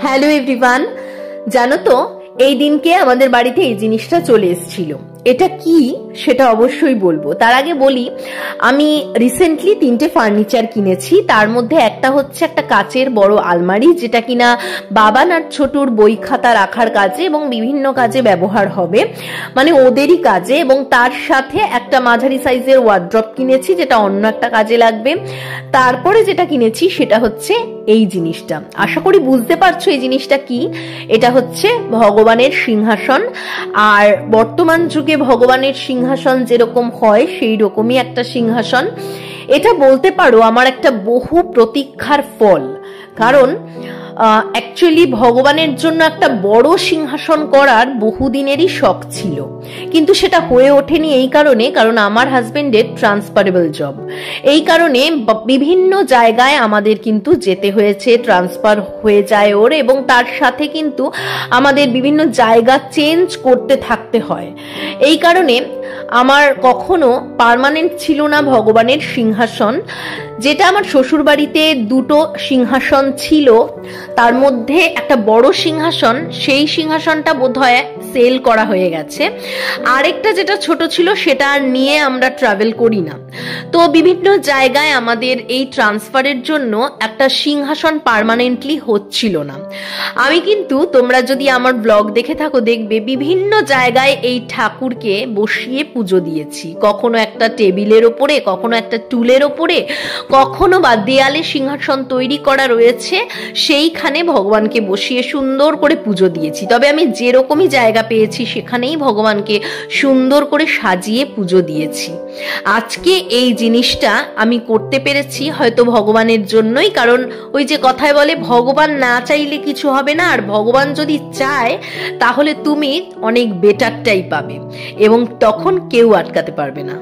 Hello everyone, জানো তো এই দিনকে আমাদের বাড়িতে এই জিনিসটা চলে এসেছিল। এটা কি সেটা অবশ্যই বলবো। তার আগে বলি, আমি রিসেন্টলি 3টে ফার্নিচার কিনেছি। তার মধ্যে একটা হচ্ছে একটা কাচের বড় আলমারি, যেটা কিনা বাবান আর ছোটুর বই খাতা রাখার কাজে এবং বিভিন্ন কাজে ব্যবহার হবে, মানে ওদেরই কাজে। এবং তার সাথে একটা মাঝারি সাইজের ওয়ার্ড্রপ কিনেছি, যেটা অন্য একটা কাজে লাগবে। তারপরে যেটা কিনেছি সেটা হচ্ছে এই জিনিসটা। আশা করি বুঝতে পারছো এই জিনিসটা কি। এটা হচ্ছে ভগবানের সিংহাসন। আর বর্তমান যুগে ভগবানের সিংহাসন যেরকম হয় সেই রকমই একটা সিংহাসন। এটা বলতে পারো আমার একটা বহু প্রতীক্ষার ফল। কারণ অ্যাকচুয়ালি ভগবানের জন্য একটা বড় সিংহাসন করার বহুদিনেরই শখ ছিল, কিন্তু সেটা হয়ে ওঠেনি এই কারণে, কারণ আমার হাজবেন্ডের ট্রান্সফারেবল জব। এই কারণে বিভিন্ন জায়গায় আমাদের কিন্তু যেতে হয়েছে, ট্রান্সফার হয়ে যায় ওর, এবং তার সাথে কিন্তু আমাদের বিভিন্ন জায়গা চেঞ্জ করতে থাকতে হয়। এই কারণে আমার কখনো পার্মানেন্ট ছিল না ভগবানের সিংহাসন। যেটা আমার শ্বশুর বাড়িতে 2টো সিংহাসন ছিল, তার মধ্যে একটা বড় সিংহাসন, সেই সিংহাসনটা বোধহয় সেল করা হয়ে গেছে। আরেকটা যেটা ছোট ছিল সেটা আর নিয়ে আমরা ট্রাভেল করি না। তো বিভিন্ন জায়গায় আমাদের এই ট্রান্সফারের জন্য একটা সিংহাসন পার্মানেন্টলি হচ্ছিল না। আমি কিন্তু, তোমরা যদি আমার ব্লগ দেখে থাকো দেখবে, বিভিন্ন জায়গায় এই ঠাকুরকে বসিয়ে পুজো দিয়েছি। কখনো একটা টেবিলের ওপরে, কখনো একটা টুলের ওপরে, কখনো বা দেয়ালে সিংহাসন তৈরি করা রয়েছে সেইখানে ভগবানকে বসিয়ে সুন্দর করে পুজো দিয়েছি। তবে আমি যেরকমই জায়গা পেয়েছি সেখানেই ভগবানকে সুন্দর করে সাজিয়ে পুজো দিয়েছি। আজকে এই জিনিসটা আমি করতে পেরেছি হয়তো ভগবানের জন্যই, কারণ ওই যে কথায় বলে ভগবান না চাইলে কিছু হবে না, আর ভগবান যদি চায় তাহলে তুমি অনেক বেটারটাই পাবে এবং তখন কেউ আটকাতে পারবে না।